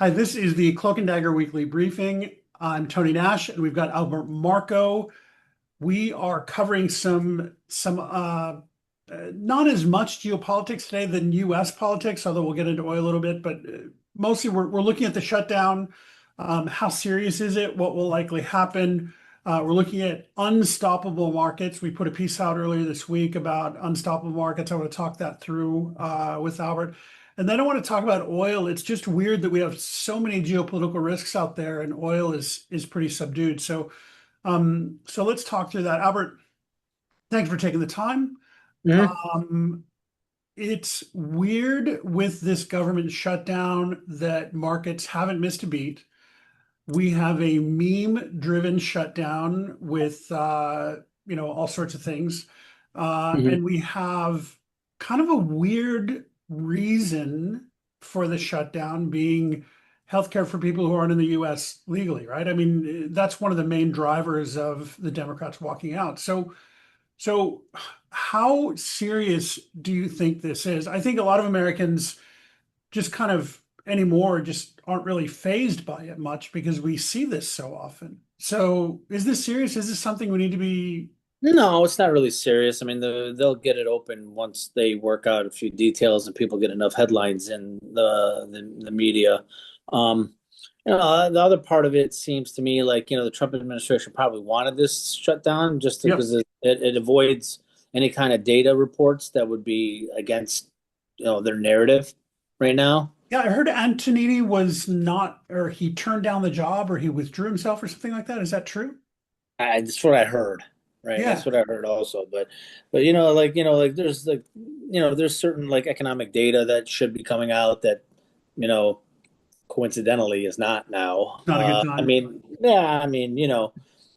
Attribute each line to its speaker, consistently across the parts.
Speaker 1: Hi, this is the Cloak and Dagger weekly briefing. I'm Tony Nash, and we've got Albert Marco. We are covering some not as much geopolitics today than U.S. politics, although we'll get into oil a little bit. But mostly, we're looking at the shutdown. How serious is it? What will likely happen? We're looking at unstoppable markets. We put a piece out earlier this week about unstoppable markets. I want to talk that through with Albert. And then I want to talk about oil. It's just weird that we have so many geopolitical risks out there, and oil is pretty subdued. So let's talk through that. Albert, thanks for taking the time.
Speaker 2: Hmm.
Speaker 1: Um, it's weird with this government shutdown that markets haven't missed a beat. We have a meme-driven shutdown with all sorts of things,
Speaker 2: Hmm.
Speaker 1: and we have kind of a weird reason for the shutdown being healthcare for people who aren't in the U.S. legally, right? I mean, that's one of the main drivers of the Democrats walking out. So how serious do you think this is? I think a lot of Americans just kind of anymore just aren't really fazed by it much because we see this so often. So is this serious? Is this something we need to be?
Speaker 2: No, it's not really serious. I mean, they'll get it open once they work out a few details and people get enough headlines in the media. Um, the other part of it seems to me like, the Trump administration probably wanted this shut down just
Speaker 1: Yep.
Speaker 2: because it avoids any kind of data reports that would be against, their narrative right now.
Speaker 1: Yeah, I heard Antonini was not, or he turned down the job or he withdrew himself or something like that. Is that true?
Speaker 2: That's what I heard, right? That's
Speaker 1: Yeah.
Speaker 2: what I heard also. But there's there's certain like economic data that should be coming out that you know, coincidentally is not now.
Speaker 1: It's not a good time.
Speaker 2: I mean,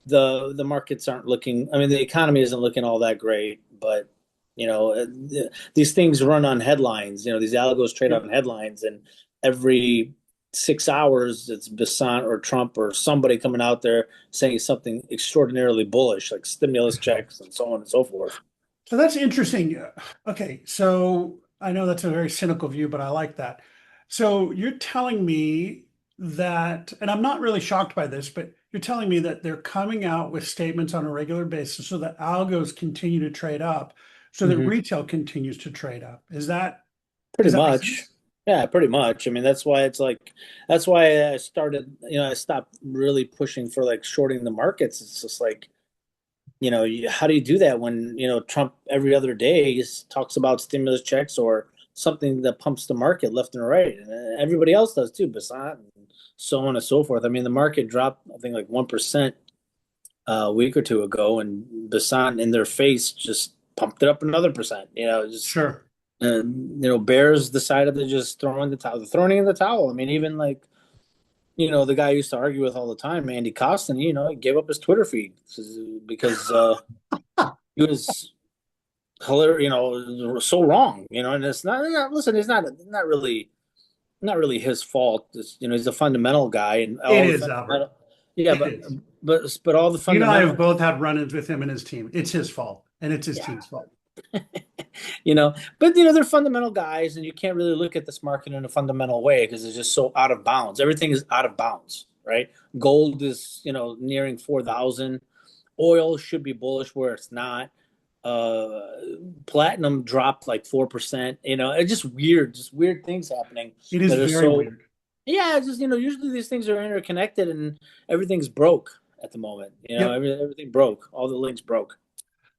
Speaker 2: the markets aren't looking. I mean, the economy isn't looking all that great, but these things run on headlines. These algos trade
Speaker 1: Yep.
Speaker 2: on headlines, and every 6 hours it's Basant or Trump or somebody coming out there saying something extraordinarily bullish, like stimulus checks and so on and so forth.
Speaker 1: So that's interesting. Okay, so I know that's a very cynical view, but I like that. So you're telling me that, and I'm not really shocked by this, but you're telling me that they're coming out with statements on a regular basis so that algos continue to trade up, so that
Speaker 2: Hmm.
Speaker 1: retail continues to trade up.
Speaker 2: Pretty
Speaker 1: Does that make
Speaker 2: much.
Speaker 1: sense?
Speaker 2: Yeah, pretty much. I mean, that's why I started, I stopped really pushing for like shorting the markets. It's just like, how do you do that when, Trump every other day talks about stimulus checks or something that pumps the market left and right. And everybody else does too, Basant and so on and so forth. I mean, the market dropped, I think like 1% a week or two ago, and Basant in their face just pumped it up another percent, just
Speaker 1: Sure.
Speaker 2: Bears decided to just throw in the towel. They're throwing in the towel. I mean, even like the guy I used to argue with all the time, Andy Costin. He gave up his Twitter feed because he was hilarious. So wrong. And it's listen. It's not really his fault. He's a fundamental guy, and
Speaker 1: It
Speaker 2: all the
Speaker 1: is, Albert.
Speaker 2: fundamental. Yeah,
Speaker 1: It
Speaker 2: but
Speaker 1: is.
Speaker 2: but all the
Speaker 1: You and I have
Speaker 2: fundamental.
Speaker 1: both had run-ins with him and his team. It's his fault, and it's his
Speaker 2: Yeah.
Speaker 1: team's fault.
Speaker 2: But they're fundamental guys, and you can't really look at this market in a fundamental way because it's just so out of bounds. Everything is out of bounds, right? Gold is nearing 4,000. Oil should be bullish where it's not. uh Platinum dropped like 4%. It's just weird things happening
Speaker 1: It is
Speaker 2: that are
Speaker 1: very
Speaker 2: so.
Speaker 1: weird.
Speaker 2: Yeah, it's just usually these things are interconnected, and everything's broke at the moment.
Speaker 1: Yep.
Speaker 2: Everything broke, all the links broke.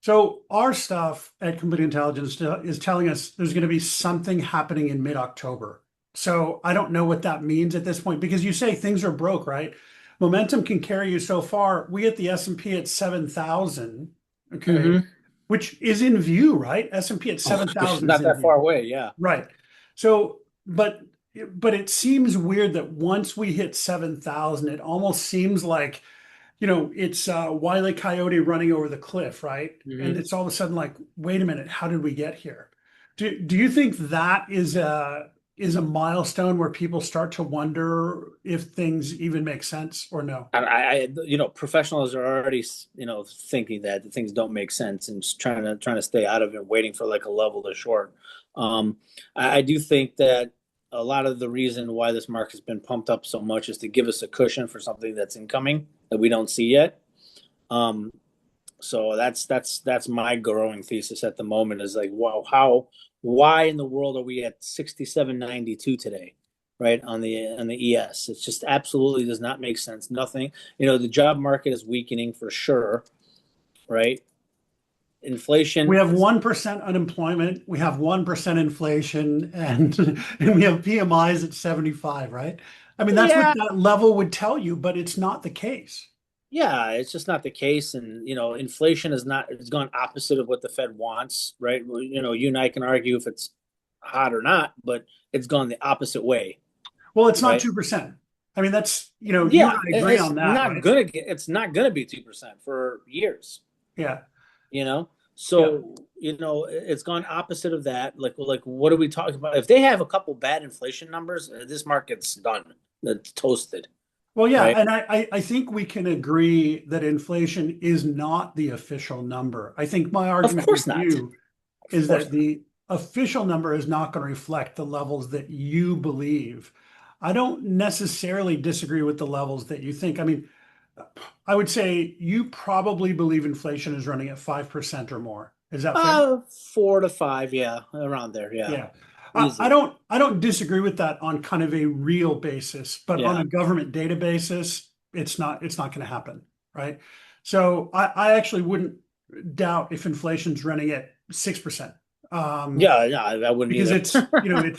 Speaker 1: So our stuff at Complete Intelligence is telling us there's going to be something happening in mid-October. So I don't know what that means at this point because you say things are broke, right? Momentum can carry you so far. We at the S&P at 7,000, okay,
Speaker 2: Hmm.
Speaker 1: which is in view, right? S&P at
Speaker 2: Oh,
Speaker 1: 7,000 is
Speaker 2: not
Speaker 1: in
Speaker 2: that
Speaker 1: view.
Speaker 2: far away. Yeah.
Speaker 1: Right. So, but it seems weird that once we hit 7,000, it almost seems like it's Wile E. Coyote running over the cliff, right? And
Speaker 2: Hmm.
Speaker 1: it's all of a sudden like, wait a minute, how did we get here? Do you think that is a milestone where people start to wonder if things even make sense or no?
Speaker 2: Professionals are already, thinking that things don't make sense and just trying to stay out of it, waiting for like a level to short. I do think that a lot of the reason why this market's been pumped up so much is to give us a cushion for something that's incoming that we don't see yet. So that's my growing thesis at the moment is like, wow, why in the world are we at 67.92 today, right, on the ES? It just absolutely does not make sense. Nothing, the job market is weakening for sure, right? Inflation.
Speaker 1: We have 1% unemployment, we have 1% inflation, and and we have PMIs at 75, right? I mean, that's what
Speaker 2: Yeah,
Speaker 1: that level would tell you, but it's not the case.
Speaker 2: yeah, it's just not the case, and inflation it's gone opposite of what the Fed wants, right? Well, you and I can argue if it's hot or not, but it's gone the opposite way,
Speaker 1: Well, it's not
Speaker 2: right?
Speaker 1: 2%. I mean, that's, you and
Speaker 2: Yeah,
Speaker 1: I agree on that, right?
Speaker 2: it's not gonna be 2% for years,
Speaker 1: Yeah.
Speaker 2: you know.
Speaker 1: Yeah.
Speaker 2: So it's gone opposite of that. Like what are we talking about? If they have a couple bad inflation numbers, this market's done. It's toasted,
Speaker 1: Well, yeah,
Speaker 2: right?
Speaker 1: and I think we can agree that inflation is not the official number. I think my
Speaker 2: Of
Speaker 1: argument with
Speaker 2: course not.
Speaker 1: you
Speaker 2: Of
Speaker 1: is
Speaker 2: course
Speaker 1: that
Speaker 2: not.
Speaker 1: the official number is not going to reflect the levels that you believe. I don't necessarily disagree with the levels that you think. I mean, I would say you probably believe inflation is running at 5% or more. Is that fair?
Speaker 2: 4 to 5, yeah, around there, yeah,
Speaker 1: Yeah.
Speaker 2: easily,
Speaker 1: I don't disagree with that on kind of a real basis, but on
Speaker 2: yeah.
Speaker 1: a government data basis, it's not going to happen, right? So I actually wouldn't doubt if inflation's running at 6%.
Speaker 2: Yeah, yeah, I wouldn't
Speaker 1: Because
Speaker 2: either.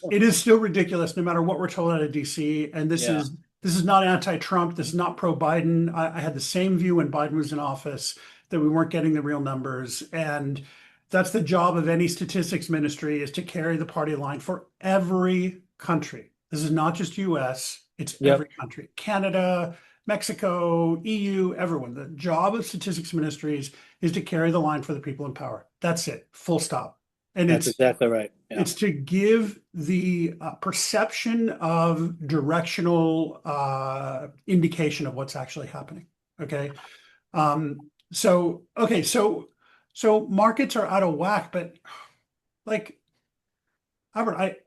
Speaker 1: it is still ridiculous no matter what we're told out of DC. And
Speaker 2: Yeah.
Speaker 1: this is not anti-Trump. This is not pro-Biden. I had the same view when Biden was in office that we weren't getting the real numbers. And that's the job of any statistics ministry is to carry the party line for every country. This is not just US, it's every
Speaker 2: Yep.
Speaker 1: country. Canada, Mexico, EU, everyone. The job of statistics ministries is to carry the line for the people in power. That's it. Full stop. And
Speaker 2: That's exactly right. Yeah.
Speaker 1: it's to give the perception of directional indication of what's actually happening. Okay. So markets are out of whack, but like Albert,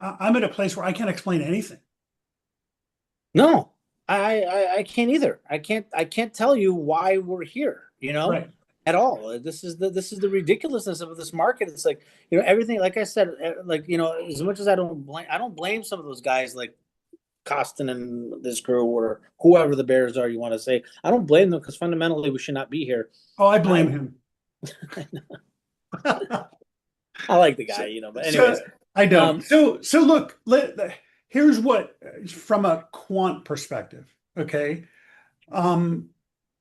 Speaker 1: I'm at a place where I can't explain anything.
Speaker 2: No, I can't either. I can't tell you why we're here,
Speaker 1: Right.
Speaker 2: at all. This is the ridiculousness of this market. It's like, everything, like I said, like, as much as I don't blame some of those guys like Costin and this crew or whoever the Bears are, you want to say. I don't blame them because fundamentally we should not be here.
Speaker 1: Oh, I blame
Speaker 2: I
Speaker 1: him.
Speaker 2: I like the
Speaker 1: So,
Speaker 2: guy, but
Speaker 1: so
Speaker 2: anyways,
Speaker 1: I don't.
Speaker 2: um,
Speaker 1: So look, here's what from a quant perspective, okay? Um,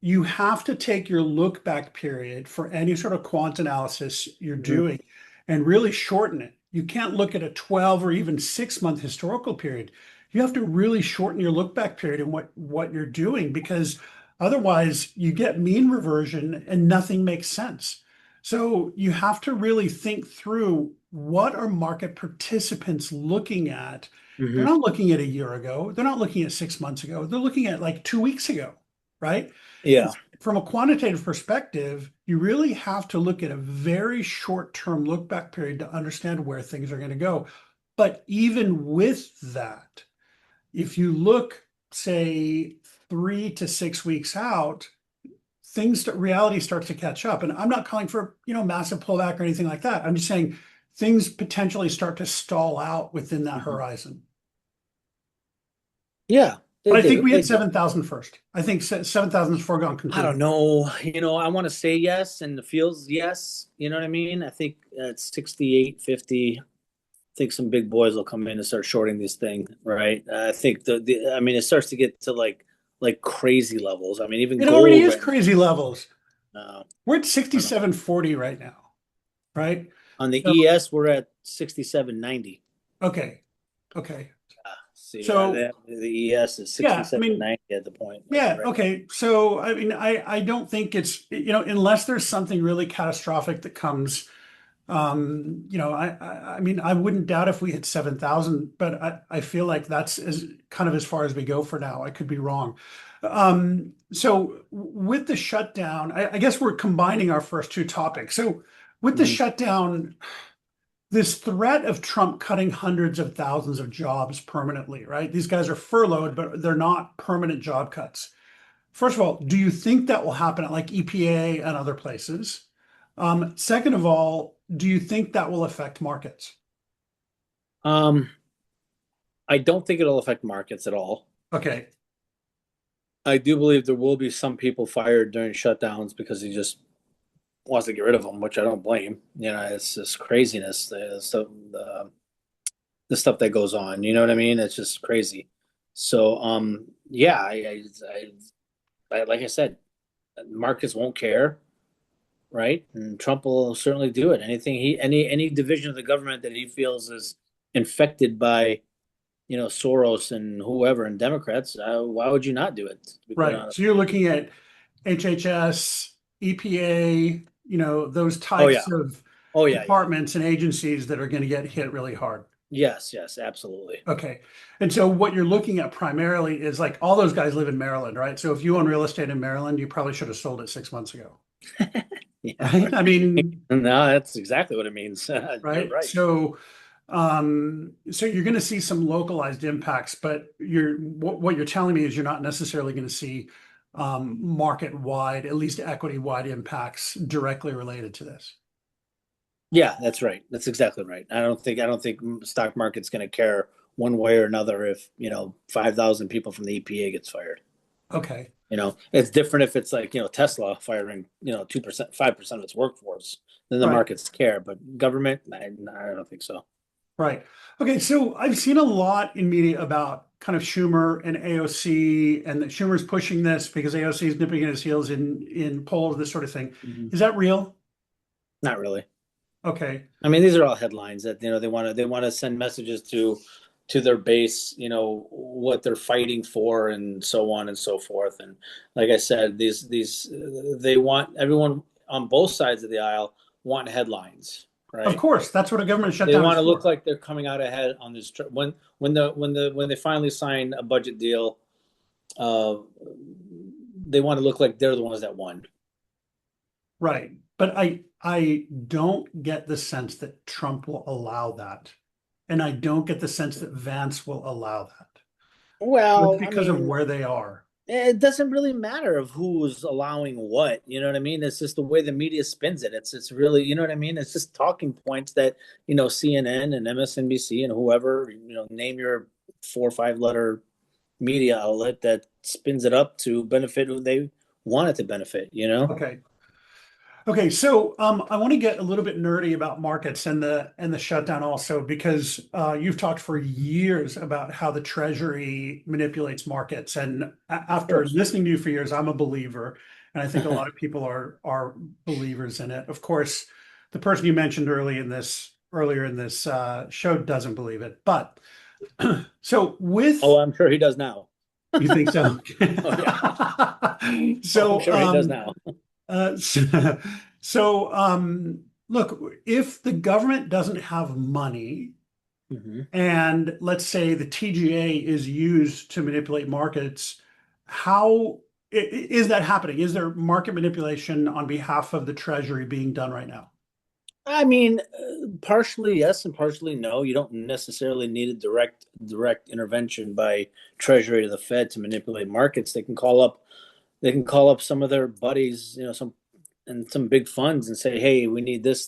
Speaker 1: you have to take your look back period for any sort of quant analysis you're
Speaker 2: mhm,
Speaker 1: doing and really shorten it. You can't look at a 12 or even 6 month historical period. You have to really shorten your look back period and what you're doing because otherwise you get mean reversion and nothing makes sense. So you have to really think through what are market participants looking at. They're
Speaker 2: mhm,
Speaker 1: not looking at a year ago. They're not looking at 6 months ago. They're looking at like 2 weeks ago, right? And
Speaker 2: yeah,
Speaker 1: from a quantitative perspective, you really have to look at a very short-term look back period to understand where things are going to go. But even with that, if you look, say, 3 to 6 weeks out, reality starts to catch up. And I'm not calling for, massive pullback or anything like that. I'm just saying things potentially start to stall out within that
Speaker 2: mhm.
Speaker 1: horizon.
Speaker 2: Yeah, they
Speaker 1: But I think
Speaker 2: do.
Speaker 1: we
Speaker 2: They
Speaker 1: hit
Speaker 2: do.
Speaker 1: 7,000 first. I think 7,000 is foregone
Speaker 2: I don't
Speaker 1: conclusion.
Speaker 2: know. I want to say yes, and it feels yes. You know what I mean? I think at 68, 50. I think some big boys will come in and start shorting this thing, right? I think I mean, it starts to get to like crazy levels. I mean, even
Speaker 1: It already
Speaker 2: gold
Speaker 1: is
Speaker 2: right
Speaker 1: crazy levels.
Speaker 2: now.
Speaker 1: We're at
Speaker 2: I don't know.
Speaker 1: 67.40 right now, right?
Speaker 2: On the
Speaker 1: So,
Speaker 2: ES, we're at 67.90.
Speaker 1: okay. Okay.
Speaker 2: See,
Speaker 1: So,
Speaker 2: the ES is
Speaker 1: yeah, I
Speaker 2: 67.90
Speaker 1: mean,
Speaker 2: at the point,
Speaker 1: yeah,
Speaker 2: right?
Speaker 1: okay. So, I mean, I don't think it's, unless there's something really catastrophic that comes, I mean, I wouldn't doubt if we hit 7,000, but I feel like that's as kind of as far as we go for now. I could be wrong. So with the shutdown, I guess we're combining our first two topics. So with the
Speaker 2: Mhm.
Speaker 1: shutdown, this threat of Trump cutting hundreds of thousands of jobs permanently, right? These guys are furloughed, but they're not permanent job cuts. First of all, do you think that will happen at like EPA and other places? Second of all, do you think that will affect markets?
Speaker 2: Um, I don't think it'll affect markets at all.
Speaker 1: Okay,
Speaker 2: I do believe there will be some people fired during shutdowns because he just wants to get rid of them, which I don't blame. You know, it's just craziness. The stuff that goes on. You know what I mean? It's just crazy. So, yeah, like I said, markets won't care, right? And Trump will certainly do it. Any division of the government that he feels is infected by, Soros and whoever and Democrats, why would you not do it? To be quite
Speaker 1: right.
Speaker 2: honest.
Speaker 1: So you're looking at HHS, EPA, those
Speaker 2: Oh yeah.
Speaker 1: types of
Speaker 2: Oh yeah, yeah.
Speaker 1: departments and agencies that are going to get hit really hard.
Speaker 2: Yes, yes, absolutely.
Speaker 1: Okay. And so what you're looking at primarily is like all those guys live in Maryland, right? So if you own real estate in Maryland, you probably should have sold it 6 months ago.
Speaker 2: Yeah.
Speaker 1: Right? I mean,
Speaker 2: No, that's exactly what it means. You're
Speaker 1: right.
Speaker 2: right.
Speaker 1: So you're going to see some localized impacts, but what you're telling me is you're not necessarily going to see market-wide, at least equity-wide impacts directly related to this.
Speaker 2: Yeah, that's right. That's exactly right. I don't think stock market's going to care one way or another if, 5,000 people from the EPA gets fired.
Speaker 1: Okay.
Speaker 2: It's different if it's like, Tesla firing, 2%, 5% of its workforce, then the
Speaker 1: Right.
Speaker 2: markets care. But government, I don't think so.
Speaker 1: Right. Okay. So I've seen a lot in media about kind of Schumer and AOC, and that Schumer's pushing this because AOC is nipping at his heels in polls, this sort of thing.
Speaker 2: Mhm.
Speaker 1: Is that real?
Speaker 2: Not really.
Speaker 1: Okay.
Speaker 2: I mean, these are all headlines that they want to send messages to their base, what they're fighting for, and so on and so forth. And like I said, these they want everyone on both sides of the aisle want headlines,
Speaker 1: Of
Speaker 2: right?
Speaker 1: course, that's what a government
Speaker 2: They
Speaker 1: shutdown is
Speaker 2: want to look
Speaker 1: for.
Speaker 2: like they're coming out ahead on this when they finally sign a budget deal. Uh, they want to look like they're the ones that won.
Speaker 1: Right. But I don't get the sense that Trump will allow that. And I don't get the sense that Vance will allow that. Just
Speaker 2: Well, I
Speaker 1: because of
Speaker 2: mean,
Speaker 1: where they are.
Speaker 2: it doesn't really matter of who's allowing what, you know what I mean? It's just the way the media spins it. It's really, you know what I mean? It's just talking points that, CNN and MSNBC and whoever, name your 4 or 5 letter media outlet that spins it up to benefit who they want it to benefit.
Speaker 1: Okay. Okay, so I want to get a little bit nerdy about markets and the shutdown also, because you've talked for years about how the Treasury manipulates markets, and
Speaker 2: Of
Speaker 1: after
Speaker 2: course.
Speaker 1: listening to you for years, I'm a believer, and I think a lot of people are believers in it. Of course, the person you mentioned earlier in this show doesn't believe it, but so
Speaker 2: Oh,
Speaker 1: with
Speaker 2: I'm sure he does now.
Speaker 1: you think so?
Speaker 2: Oh yeah. Oh, I'm
Speaker 1: So
Speaker 2: sure he does now.
Speaker 1: uh, so, look, if the government doesn't have money,
Speaker 2: Hmm.
Speaker 1: and let's say the TGA is used to manipulate markets, how is that happening? Is there market manipulation on behalf of the Treasury being done right now?
Speaker 2: I mean, partially yes and partially no. You don't necessarily need a direct intervention by Treasury to the Fed to manipulate markets. They can call up some of their buddies, some big funds and say, "Hey, we need this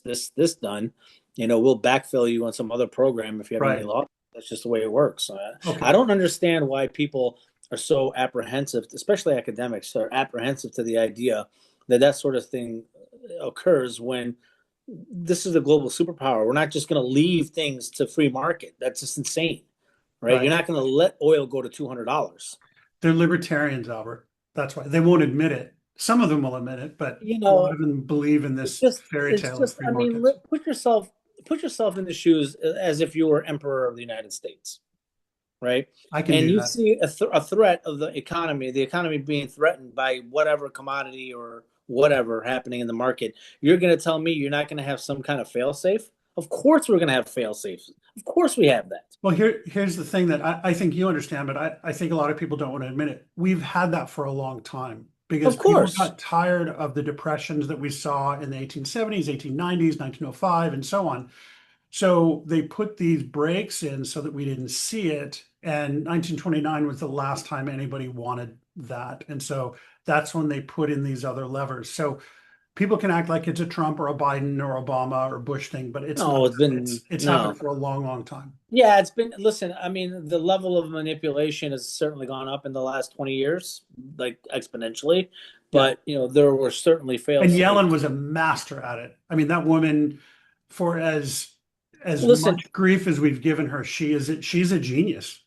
Speaker 2: done. We'll backfill you on some other program if you have any
Speaker 1: Right.
Speaker 2: loss." That's just the way it works. I
Speaker 1: Okay.
Speaker 2: don't understand why people are so apprehensive, especially academics, are apprehensive to the idea that sort of thing occurs when this is a global superpower. We're not just going to leave things to free market. That's just insane, right? You're
Speaker 1: Right.
Speaker 2: not going to let oil go to $200.
Speaker 1: They're libertarians, Albert. That's why they won't admit it. Some of them will admit it, but
Speaker 2: You
Speaker 1: a lot
Speaker 2: know,
Speaker 1: of them believe in
Speaker 2: it's
Speaker 1: this
Speaker 2: just
Speaker 1: fairy
Speaker 2: it's
Speaker 1: tale of
Speaker 2: just
Speaker 1: free
Speaker 2: I mean,
Speaker 1: markets.
Speaker 2: put yourself in the shoes as if you were emperor of the United States, right?
Speaker 1: I can
Speaker 2: And
Speaker 1: do
Speaker 2: you
Speaker 1: that.
Speaker 2: see a threat of the economy being threatened by whatever commodity or whatever happening in the market. You're going to tell me you're not going to have some kind of fail safe? Of course, we're going to have fail safes. Of course, we have that.
Speaker 1: Well, here's the thing that I think you understand, but I think a lot of people don't want to admit it. We've had that for a long time because
Speaker 2: Of
Speaker 1: people
Speaker 2: course.
Speaker 1: got tired of the depressions that we saw in the 1870s, 1890s, 1905, and so on. So they put these brakes in so that we didn't see it. And 1929 was the last time anybody wanted that. And so that's when they put in these other levers. So people can act like it's a Trump or a Biden or Obama or Bush thing, but it's
Speaker 2: No,
Speaker 1: not.
Speaker 2: it's been
Speaker 1: It's happened
Speaker 2: no.
Speaker 1: for a long, long time.
Speaker 2: Yeah, it's been, listen, I mean, the level of manipulation has certainly gone up in the last 20 years, like exponentially.
Speaker 1: Yeah.
Speaker 2: But, there were certainly fail
Speaker 1: And Yellen
Speaker 2: safes.
Speaker 1: was a master at it. I mean, that woman, for as
Speaker 2: Listen,
Speaker 1: much grief as we've given her, she's a genius.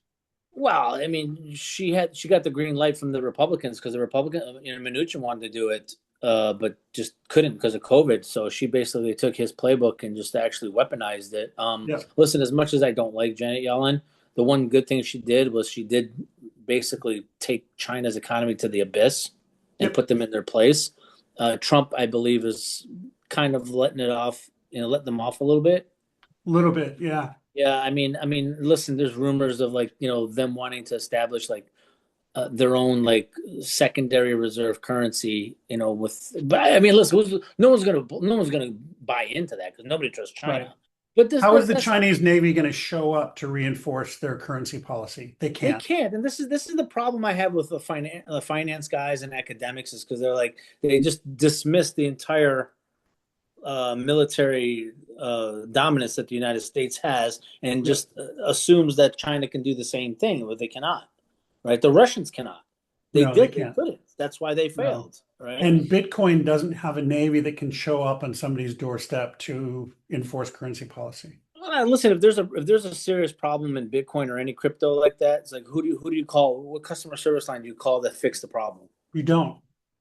Speaker 2: well, I mean, she got the green light from the Republicans because the Republican, Mnuchin wanted to do it, but just couldn't because of COVID. So she basically took his playbook and just actually weaponized it.
Speaker 1: Yeah.
Speaker 2: Listen, as much as I don't like Janet Yellen, the one good thing she did was she did basically take China's economy to the abyss and
Speaker 1: Yep.
Speaker 2: put them in their place. Trump, I believe, is kind of letting it off, let them off a little bit.
Speaker 1: A little bit. Yeah.
Speaker 2: Yeah, I mean, listen, there's rumors of like, them wanting to establish like their own like secondary reserve currency, but I mean, listen, no one's gonna buy into that because nobody trusts
Speaker 1: Right.
Speaker 2: China. But this
Speaker 1: How is the
Speaker 2: that's
Speaker 1: Chinese Navy going to show up to reinforce their currency policy? They
Speaker 2: they
Speaker 1: can't.
Speaker 2: can't, and this is the problem I have with the finance guys and academics is because they just dismiss the entire military dominance that the United States has and
Speaker 1: Yep.
Speaker 2: just assumes that China can do the same thing, but they cannot. Right? The Russians cannot. They
Speaker 1: No, they
Speaker 2: did. They
Speaker 1: can't.
Speaker 2: couldn't. That's why they
Speaker 1: No.
Speaker 2: failed. Right?
Speaker 1: And Bitcoin doesn't have a navy that can show up on somebody's doorstep to enforce currency policy.
Speaker 2: Well, listen, if there's a serious problem in Bitcoin or any crypto like that, it's like who do you call? What customer service line do you call that fix the problem?
Speaker 1: You don't.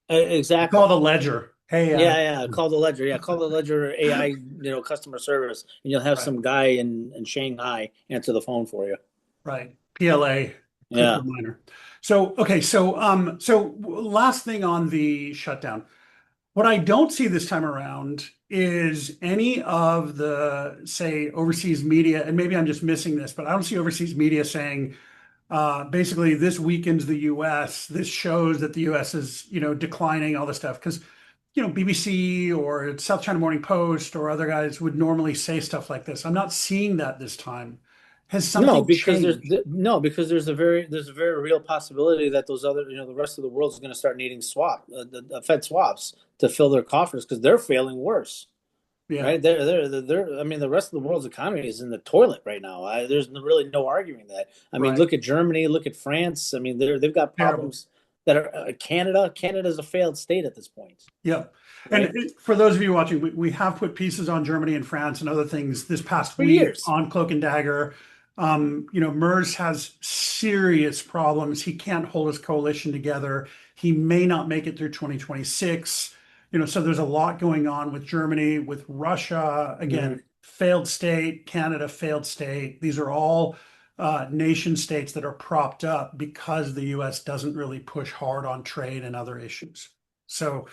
Speaker 1: You call
Speaker 2: Exactly.
Speaker 1: the ledger. Hey,
Speaker 2: Yeah, yeah. Call the ledger. Yeah, call the ledger AI. Customer service, and you'll have
Speaker 1: right,
Speaker 2: some guy in Shanghai answer the phone for you.
Speaker 1: right. PLA, crypto
Speaker 2: Yeah.
Speaker 1: miner. So, okay. So last thing on the shutdown. What I don't see this time around is any of the, say, overseas media, and maybe I'm just missing this, but I don't see overseas media saying, basically, this weakens the U.S. This shows that the U.S. is, declining, all this stuff. Because, BBC or South China Morning Post or other guys would normally say stuff like this. I'm not seeing that this time. Has
Speaker 2: No,
Speaker 1: something
Speaker 2: because
Speaker 1: changed?
Speaker 2: there's a very real possibility that those other the rest of the world is going to start needing the Fed swaps to fill their coffers because they're failing worse.
Speaker 1: Yeah,
Speaker 2: Right? I mean, the rest of the world's economy is in the toilet right now. There's really no arguing that. I mean,
Speaker 1: right.
Speaker 2: look at Germany, look at France. I mean, they've got
Speaker 1: Terrible.
Speaker 2: problems that are Canada. Canada's a failed state at this point,
Speaker 1: Yeah. And
Speaker 2: right?
Speaker 1: for those of you watching, we have put pieces on Germany and France and other things this past
Speaker 2: For
Speaker 1: week
Speaker 2: years.
Speaker 1: on Cloak and Dagger. Merz has serious problems. He can't hold his coalition together. He may not make it through 2026. So there's a lot going on with Germany, with Russia.
Speaker 2: Mhm.
Speaker 1: Again, failed state, Canada, failed state. These are all nation states that are propped up because the US doesn't really push hard on trade and other issues. So,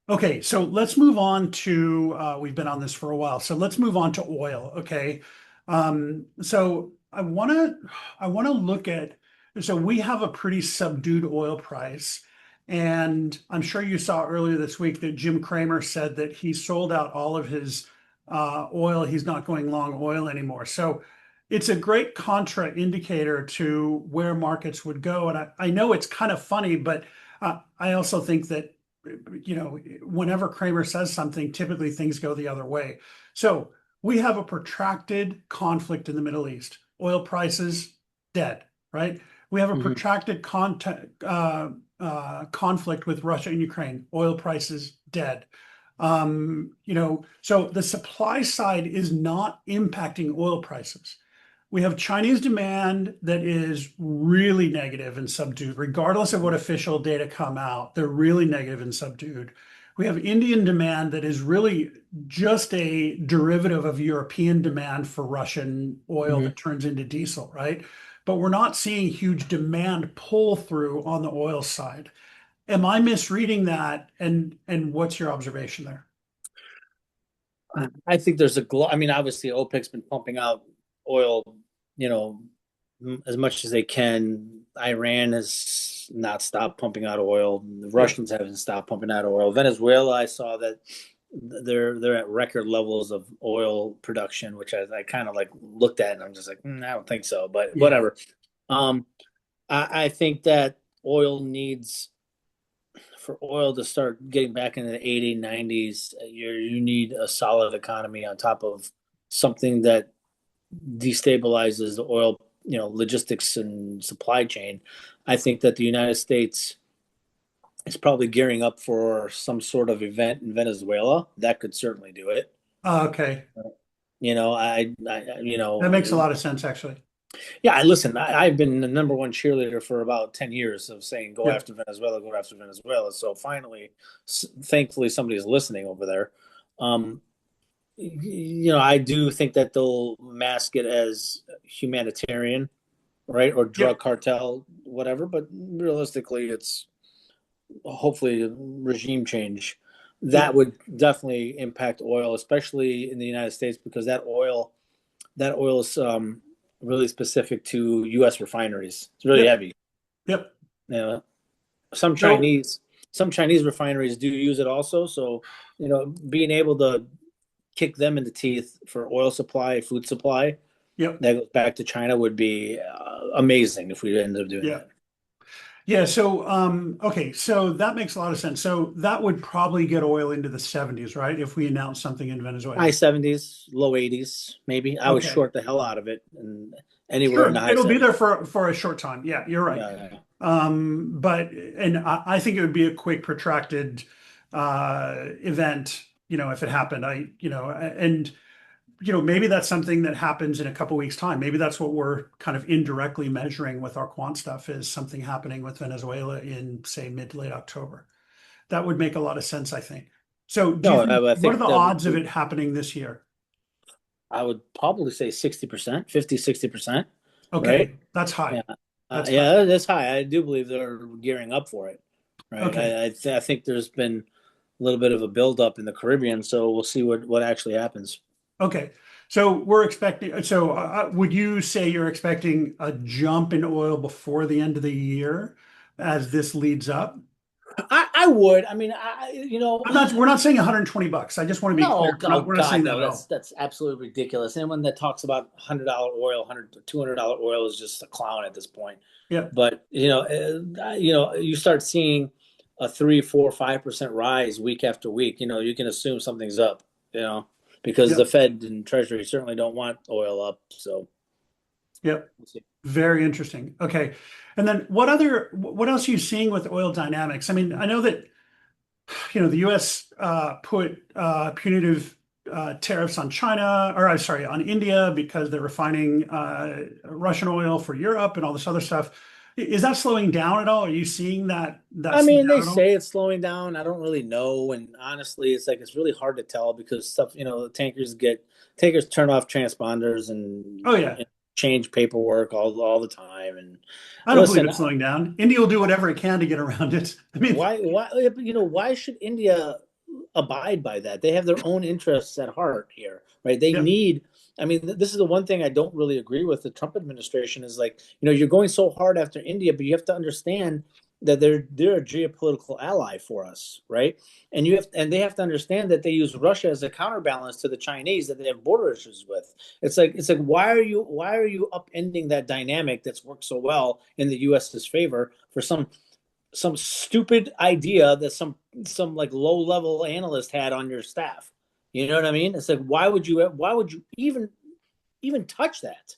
Speaker 1: okay, so let's move on to, we've been on this for a while, so let's move on to oil, okay? So I want to look at, so we have a pretty subdued oil price, and I'm sure you saw earlier this week that Jim Cramer said that he sold out all of his oil. He's not going long oil anymore. So it's a great contra indicator to where markets would go. And I know it's kind of funny, but I also think that whenever Kramer says something, typically things go the other way. So we have a protracted conflict in the Middle East. Oil prices dead, right? We have a
Speaker 2: Mhm.
Speaker 1: protracted conflict with Russia and Ukraine. Oil prices dead. So the supply side is not impacting oil prices. We have Chinese demand that is really negative and subdued, regardless of what official data come out. They're really negative and subdued. We have Indian demand that is really just a derivative of European demand for Russian oil
Speaker 2: Mhm.
Speaker 1: that turns into diesel, right? But we're not seeing huge demand pull through on the oil side. Am I misreading that? And what's your observation there?
Speaker 2: I think I mean, obviously, OPEC's been pumping out oil, you know, as much as they can. Iran has not stopped pumping out oil. The
Speaker 1: Yep.
Speaker 2: Russians haven't stopped pumping out oil. Venezuela, I saw that they're at record levels of oil production, which I kind of like looked at and I'm just like, I don't think so, but
Speaker 1: Yeah.
Speaker 2: whatever. Um, I think that oil needs for oil to start getting back into the 80s, 90s, you need a solid economy on top of something that destabilizes the oil, logistics and supply chain. I think that the United States is probably gearing up for some sort of event in Venezuela. That could certainly do it.
Speaker 1: Okay. That makes a
Speaker 2: I
Speaker 1: lot of sense, actually.
Speaker 2: yeah, I listen. I've been the number one cheerleader for about 10 years of saying go
Speaker 1: Yep.
Speaker 2: after Venezuela, go after Venezuela. So finally, thankfully, somebody's listening over there. Um, I do think that they'll mask it as humanitarian, right, or drug
Speaker 1: Yep.
Speaker 2: cartel, whatever. But realistically, it's hopefully regime change. That
Speaker 1: Yep.
Speaker 2: would definitely impact oil, especially in the United States, because that oil is really specific to U.S. refineries. It's really
Speaker 1: Yep.
Speaker 2: heavy.
Speaker 1: Yep.
Speaker 2: You know, some
Speaker 1: So,
Speaker 2: Chinese some Chinese refineries do use it also. So, being able to kick them in the teeth for oil supply, food supply,
Speaker 1: yep.
Speaker 2: that goes back to China would be amazing if we ended up doing
Speaker 1: Yeah.
Speaker 2: that.
Speaker 1: Yeah. So, okay. So that makes a lot of sense. So that would probably get oil into the 70s, right? If we announce something in
Speaker 2: High
Speaker 1: Venezuela.
Speaker 2: 70s, low 80s, maybe. I would
Speaker 1: Okay.
Speaker 2: short the hell out of it, and anywhere in
Speaker 1: Sure.
Speaker 2: the high
Speaker 1: It'll be
Speaker 2: 70s.
Speaker 1: there for a short time. Yeah, you're right.
Speaker 2: Yeah,
Speaker 1: But and I think it would be a quick, protracted event, if it happened. And maybe that's something that happens in a couple weeks' time. Maybe that's what we're kind of indirectly measuring with our quant stuff is something happening with Venezuela in, say, mid to late October. That would make a lot of sense, I think. So do you
Speaker 2: no,
Speaker 1: think,
Speaker 2: I
Speaker 1: what are
Speaker 2: think
Speaker 1: the
Speaker 2: that would
Speaker 1: odds of
Speaker 2: be.
Speaker 1: it happening this year?
Speaker 2: I would probably say 60%, 50, 60%, right?
Speaker 1: Okay, that's high.
Speaker 2: Yeah.
Speaker 1: That's high.
Speaker 2: Yeah, that's high. I do believe they're gearing up for it, right?
Speaker 1: Okay.
Speaker 2: I think there's been a little bit of a buildup in the Caribbean, so we'll see what actually happens.
Speaker 1: Okay. So we're expecting, so would you say you're expecting a jump in oil before the end of the year as this leads up?
Speaker 2: I would. I mean,
Speaker 1: We're not saying $120. I just want to be clear.
Speaker 2: no, oh
Speaker 1: We're not saying
Speaker 2: God,
Speaker 1: that
Speaker 2: no.
Speaker 1: at
Speaker 2: That's
Speaker 1: all.
Speaker 2: that's absolutely ridiculous. Anyone that talks about $100 oil, $200 oil is just a clown at this point.
Speaker 1: Yeah.
Speaker 2: But you start seeing a 3, 4, 5% rise week after week. You can assume something's up. Because
Speaker 1: Yeah.
Speaker 2: the Fed and Treasury certainly don't want oil up. So
Speaker 1: Yeah.
Speaker 2: we'll see.
Speaker 1: Very interesting. Okay. And then what else are you seeing with oil dynamics? I mean, I know that, the US put punitive tariffs on China, or I'm sorry, on India because they're refining Russian oil for Europe and all this other stuff. Is that slowing down at all? Are you seeing that
Speaker 2: I
Speaker 1: slow
Speaker 2: mean,
Speaker 1: down
Speaker 2: they
Speaker 1: at all?
Speaker 2: say it's slowing down. I don't really know, and honestly, it's really hard to tell because stuff. Tankers turn off transponders
Speaker 1: Oh
Speaker 2: and,
Speaker 1: yeah.
Speaker 2: and change paperwork all the time. And
Speaker 1: I don't believe
Speaker 2: listen,
Speaker 1: it's slowing down. India will do whatever it can to get around it. I mean,
Speaker 2: why should India abide by that? They have their own interests at heart here, right? They
Speaker 1: yep,
Speaker 2: need. I mean, this is the one thing I don't really agree with the Trump administration is like, you're going so hard after India, but you have to understand that they're a geopolitical ally for us, right? And they have to understand that they use Russia as a counterbalance to the Chinese that they have border issues with. It's like why are you upending that dynamic that's worked so well in the U.S.'s favor for some stupid idea that some like low level analyst had on your staff. You know what I mean? It's like why would you even touch that?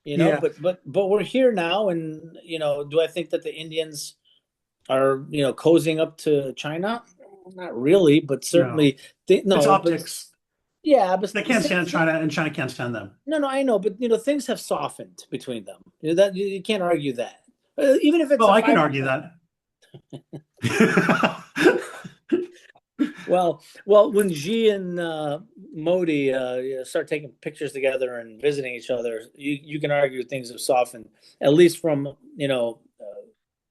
Speaker 1: yeah.
Speaker 2: But we're here now, and do I think that the Indians are cozying up to China? Not really, but
Speaker 1: No,
Speaker 2: certainly
Speaker 1: it's
Speaker 2: no, but
Speaker 1: optics.
Speaker 2: yeah, but
Speaker 1: They can't stand China, and China can't stand them.
Speaker 2: no, no, I know, but things have softened between them. That you can't argue that. Even if it's
Speaker 1: Well,
Speaker 2: a
Speaker 1: I can
Speaker 2: five
Speaker 1: argue
Speaker 2: percent
Speaker 1: that.
Speaker 2: Well, when Xi and Modi start taking pictures together and visiting each other, you can argue things have softened, at least from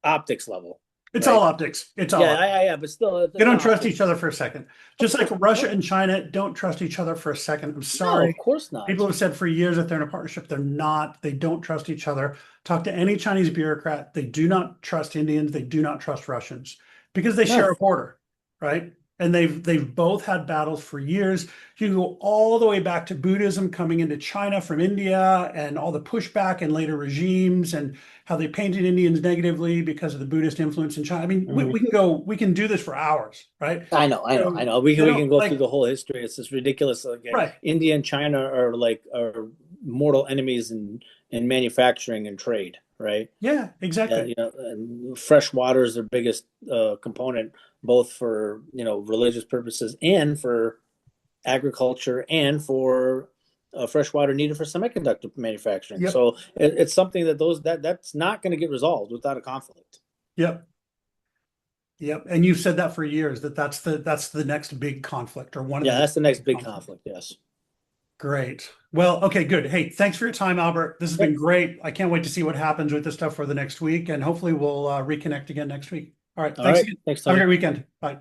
Speaker 2: optics level,
Speaker 1: It's all
Speaker 2: right?
Speaker 1: optics. It's all
Speaker 2: Yeah,
Speaker 1: optics.
Speaker 2: yeah, but still,
Speaker 1: They
Speaker 2: the
Speaker 1: don't trust
Speaker 2: optics.
Speaker 1: each other for a second.
Speaker 2: Of
Speaker 1: Just like
Speaker 2: course,
Speaker 1: Russia and China don't trust each other for a second. I'm
Speaker 2: no, of
Speaker 1: sorry.
Speaker 2: course
Speaker 1: People
Speaker 2: not.
Speaker 1: have said for years that they're in a partnership. They're not. They don't trust each other. Talk to any Chinese bureaucrat. They do not trust Indians. They do not trust Russians because they share
Speaker 2: No,
Speaker 1: a border, right? and they've both had battles for years. You can go all the way back to Buddhism coming into China from India and all the pushback and later regimes and how they painted Indians negatively because of the Buddhist influence in China. I mean, we can do this for hours, right?
Speaker 2: I know. We
Speaker 1: You
Speaker 2: can
Speaker 1: know,
Speaker 2: go
Speaker 1: like,
Speaker 2: through the whole history. It's just ridiculous. Like,
Speaker 1: right.
Speaker 2: India and China are mortal enemies in manufacturing and trade, right?
Speaker 1: Yeah, exactly.
Speaker 2: And fresh water is their biggest component, both for religious purposes and for agriculture and for fresh water needed for semiconductor manufacturing.
Speaker 1: Yep.
Speaker 2: So it's something that's not going to get resolved without a conflict.
Speaker 1: Yep. Yep. And you've said that for years, that's the next big conflict, or one of
Speaker 2: that's the next big conflict. Yes.
Speaker 1: Great. Well, okay, good. Hey, thanks for your time, Albert. This has been great. I can't wait to see what happens with this stuff for the next week, and hopefully we'll reconnect again next week. All right. Thanks again.
Speaker 2: Thanks,
Speaker 1: Have a
Speaker 2: Tony.
Speaker 1: great weekend. Bye.